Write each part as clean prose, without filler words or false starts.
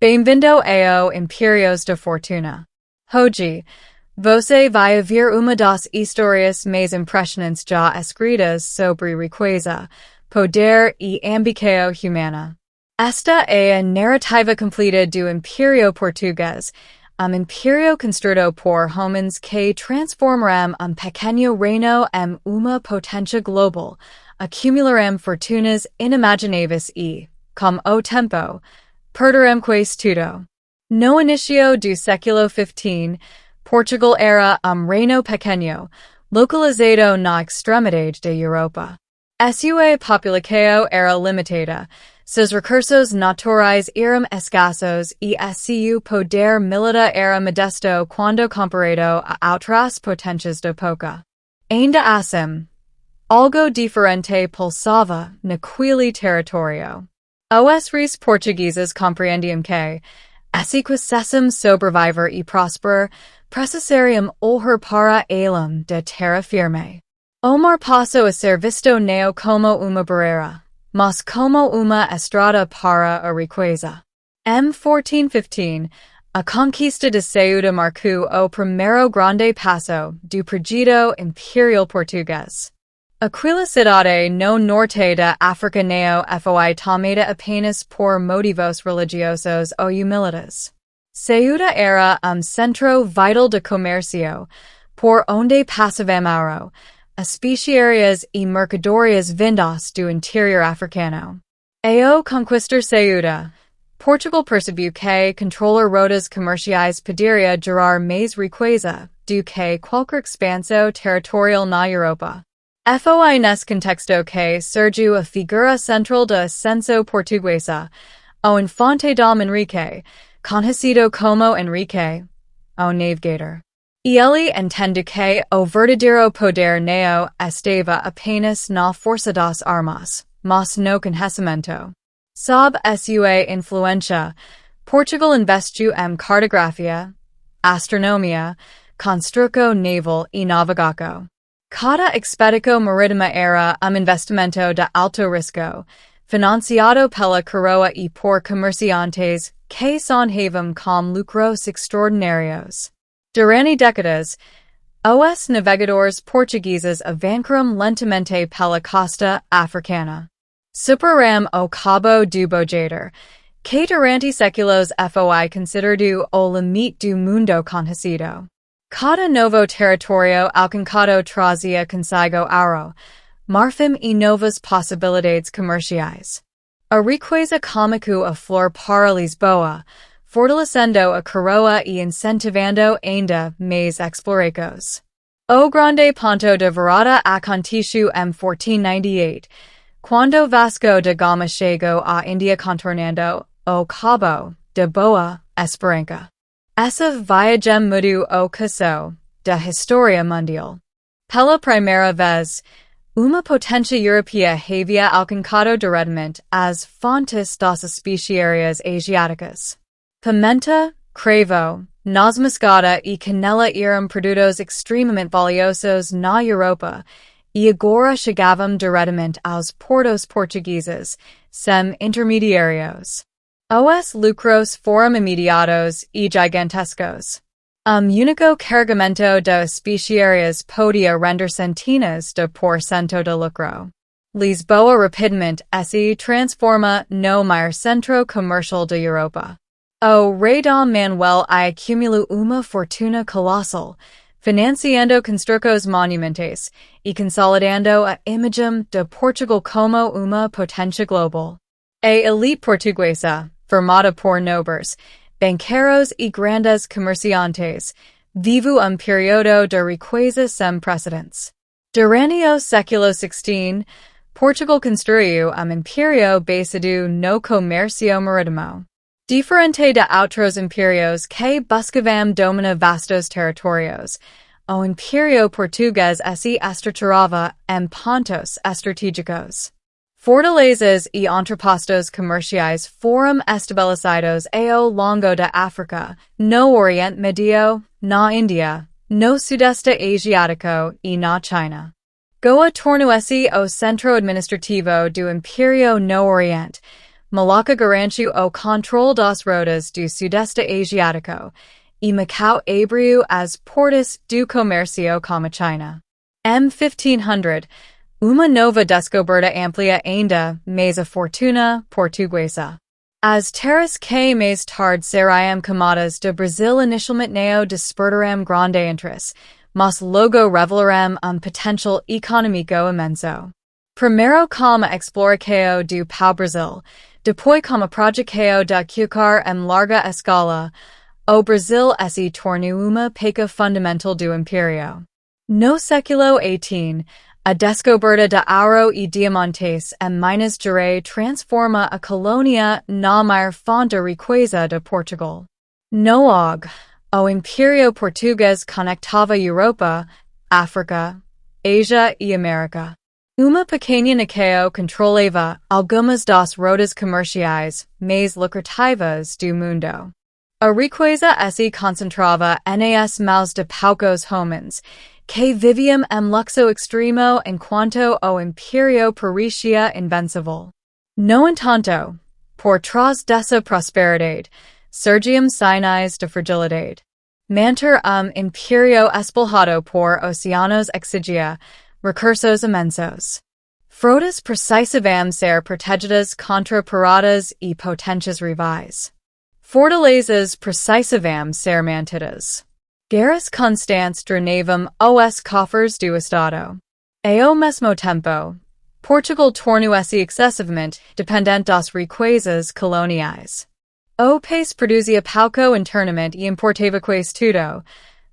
Bem-vindo ao Impérios da Fortuna. Hoje, você vai ouvir uma das histórias mais impressionantes já escritas sobre riqueza, poder e ambição humana. Esta é a narrativa completa do Império Português, império construído por homens que transformaram pequeno reino em uma potência global, acumularam fortunas inimagináveis e, com o tempo, perderam quase tudo. No início do século XV, Portugal era reino pequeno, localizado na extremidade da Europa. Sua população era limitada, seus recursos naturais eram escassos e seu poder militar era modesto quando comparado a outras potências da época. Ainda assim, algo diferente pulsava naquele território. Os reis portugueses compreendiam que, se quisessem sobreviver e prosperar, precisariam olhar para além da terra firme. O mar passou a ser visto não como uma barreira, mas como uma estrada para a riqueza. Em 1415, a conquista de Ceuta marcou o primeiro grande passo do projeto Imperial Português. Aquela cidade no norte da África não foi tomada apenas por motivos religiosos ou humildes. Ceuta era centro vital de comércio, por onde passavam ouro, especiarias e mercadorias vindas do interior africano. Ao conquistar Ceuta, Portugal percebeu que controlar rotas comerciais poderia gerar mais riqueza do que qualquer expansão territorial na Europa. Foi nesse contexto que surgiu a figura central da ascensão portuguesa, o infante Dom Henrique, conhecido como Henrique, o navigador. Ele entendeu que o verdadeiro poder não estava apenas na força das armas, mas no conhecimento. Sob sua influência, Portugal investiu em cartografia, astronomia, construção naval e navegação. Cada expedição marítima era investimento de alto risco, financiado pela coroa e por comerciantes que sonhavam com lucros extraordinários. Durante décadas, os navegadores portugueses avançaram lentamente pela costa africana. Superaram o Cabo do Bojador, que durante séculos foi considerado o limite do mundo conhecido. Cada novo território alcançado trazia consigo ouro, marfim e novas possibilidades comerciais. A riqueza começou a flor para Lisboa, fortalecendo a coroa e incentivando ainda mais explorações. O grande ponto de virada aconteceu em 1498, quando Vasco da Gama chegou à Índia contornando o Cabo de Boa Esperança. Essa viagem mudou o curso da história mundial. Pela primeira vez, uma potência europeia havia alcançado diretamente as fontes das especiarias asiáticas. Pimenta, cravo, noz moscada e canela eram produtos extremamente valiosos na Europa e agora chegavam diretamente aos portos portugueses, sem intermediários. Os lucros foram imediatos e gigantescos. Único carregamento de especiarias podia render centenas de por cento de lucro. Lisboa rapidamente se transforma no maior centro comercial da Europa. O rei Dom Manuel acumulou uma fortuna colossal, financiando construções monumentais e consolidando a imagem de Portugal como uma potência global. A elite portuguesa, formada por nobres, banqueiros e grandes comerciantes, viveu período de riqueza sem precedentes. Durante o século XVI, Portugal construiu império baseado no comércio marítimo. Diferente de outros impérios que buscavam dominar vastos territórios, o Império Português se estruturava em pontos estratégicos. Fortalezas e entrepostos comerciais foram estabelecidos ao longo da África, no Oriente Médio, na Índia, no Sudeste Asiático e na China. Goa tornou-se o centro administrativo do Império no Oriente, Malacca garantiu o controle das rotas do Sudeste Asiático e Macau abriu as portas do comércio com a China. 1500, uma nova descoberta amplia ainda mais a fortuna portuguesa. As terras que mais tarde seriam chamadas de Brasil inicialmente não despertaram grande interesse, mas logo revelaram potencial econômico imenso. Primeiro como exploração do pau-brasil, depois como projeção de cucar larga escala, o Brasil se tornou uma peça fundamental do Império. No século XVIII, a descoberta de ouro e diamantes Minas Gerais transforma a colônia na maior fonte de riqueza de Portugal. No auge, o Império Português conectava Europa, África, Ásia e América. Uma pequena nação controlava algumas das rotas comerciais mais lucrativas do mundo. A riqueza se concentrava nas mãos de poucos homens, que viviam luxo extremo enquanto o Império parecia invencível. No entanto, por trás dessa prosperidade, surgiam sinais de fragilidade. Manter Império espalhado por oceanos exigia recursos imensos. Frotas precisavam ser protegidas contra paradas e potentes rivais. Fortalezas precisavam ser mantidas. Guerras constantes drenavam os cofres do Estado. Ao mesmo tempo, Portugal tornou-se excessivamente dependente das riquezas coloniais. O país produzia pouco internamente e importava quase tudo,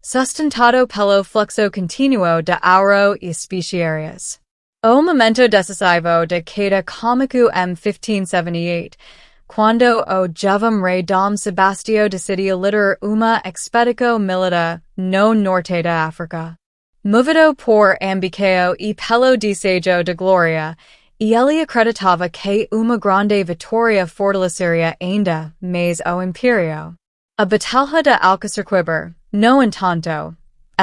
sustentado pelo fluxo continuo de ouro e especiarias. O momento decisivo de queda começou em 1578, quando o jovem rei Dom Sebastião decidiu liderar uma expedição militar no norte da África. Movido por ambição e pelo desejo de glória, ele acreditava que uma grande vitória fortaleceria ainda mais o Império. A Batalha de Alcácer, no entanto,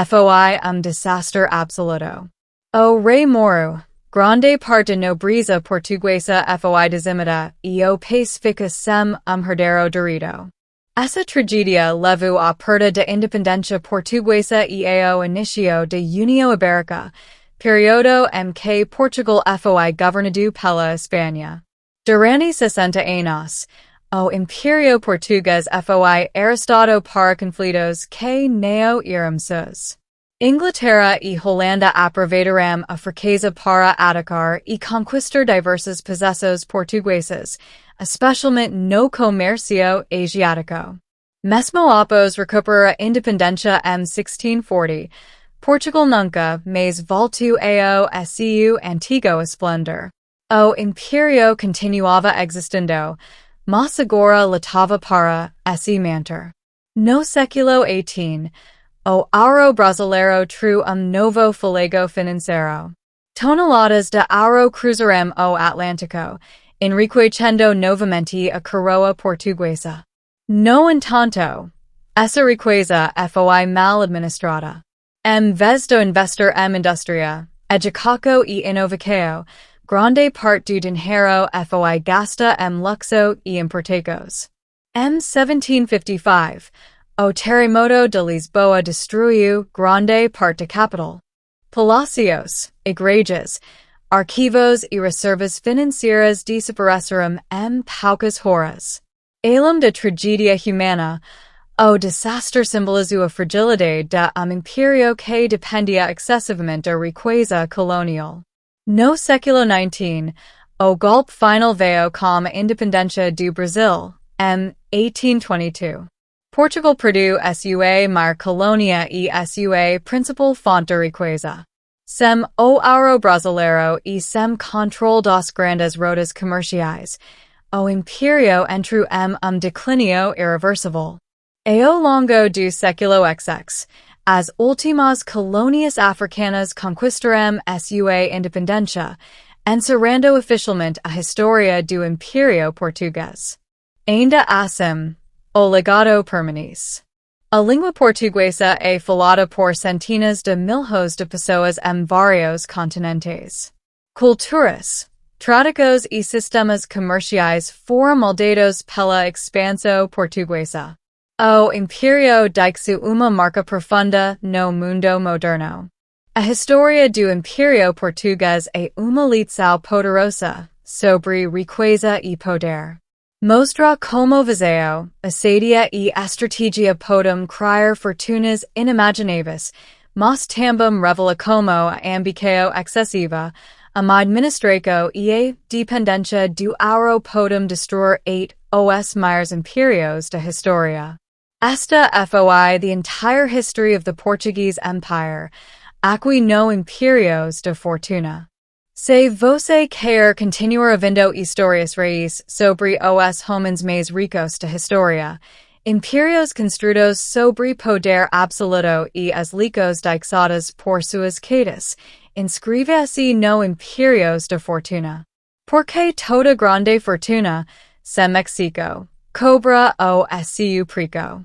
foi desastre absoluto. O rei morreu, grande parte da nobreza portuguesa foi dizimida e o país fica sem herdeiro direito. Essa tragédia levou à perda da independência portuguesa e ao início da União Ibérica, período em que Portugal foi governado pela Espanha. Durante 60 anos, o Império Português foi arrestado para conflitos que não eram seus. Inglaterra e Holanda aproveitaram a fraqueza para atacar e conquistar diversos possessos portugueses, especialmente no comércio asiático. Mesmo após recuperar a independência em 1640, Portugal nunca mais voltou ao seu antigo esplendor. O Império continuava existindo, mas agora lutava para se manter. No século XVIII, o ouro brasileiro true novo fôlego financeiro. Toneladas de ouro cruzaram o Atlântico, enriquecendo novamente a coroa portuguesa. No entanto, essa riqueza foi mal administrada. Em vez de investir em indústria, educação e inovação, grande parte do dinheiro foi gasta em luxo e importados. Em 1755, o terremoto de Lisboa destruiu grande parte da capital. Palácios, igrejas, arquivos e reservas financeiras desapareceram em poucas horas. Além da tragédia humana, o desastre simbolizou a fragilidade de império que dependia excessivamente da riqueza colonial. No século XIX, o golpe final veio com a independência do Brasil, em 1822. Portugal perdeu sua maior colônia e sua principal fonte de riqueza. Sem o ouro brasileiro e sem controle das grandes rotas comerciais, o Império entrou em declínio irreversível. Ao longo do século XX, as últimas colônias africanas conquistaram sua independência, encerrando oficialmente a história do Império Português. Ainda assim, o legado permanece. A língua portuguesa é falada por centenas de milhões de pessoas em vários continentes. Culturas, Tradicos e sistemas comerciais foram moldados pela expansão portuguesa. O Império deixou uma marca profunda no mundo moderno. A história do Império Português é uma lição poderosa sobre riqueza e poder. Mostra como visão, assédio e estratégia podem criar fortunas inimagináveis, mas também revela como a ambição excessiva, a má administração e a dependência do ouro podem destruir os maiores impérios da história. Esta foi the entire history of the Portuguese Empire, aqui no Impérios da Fortuna. Se você quer continuar vendo histórias reis sobre os homens mais ricos da história, impérios construídos sobre poder absoluto e as ricos deixados por suas quedas, inscreva-se no Impérios da Fortuna. Porque toda grande fortuna se Mexico cobra o seu preço.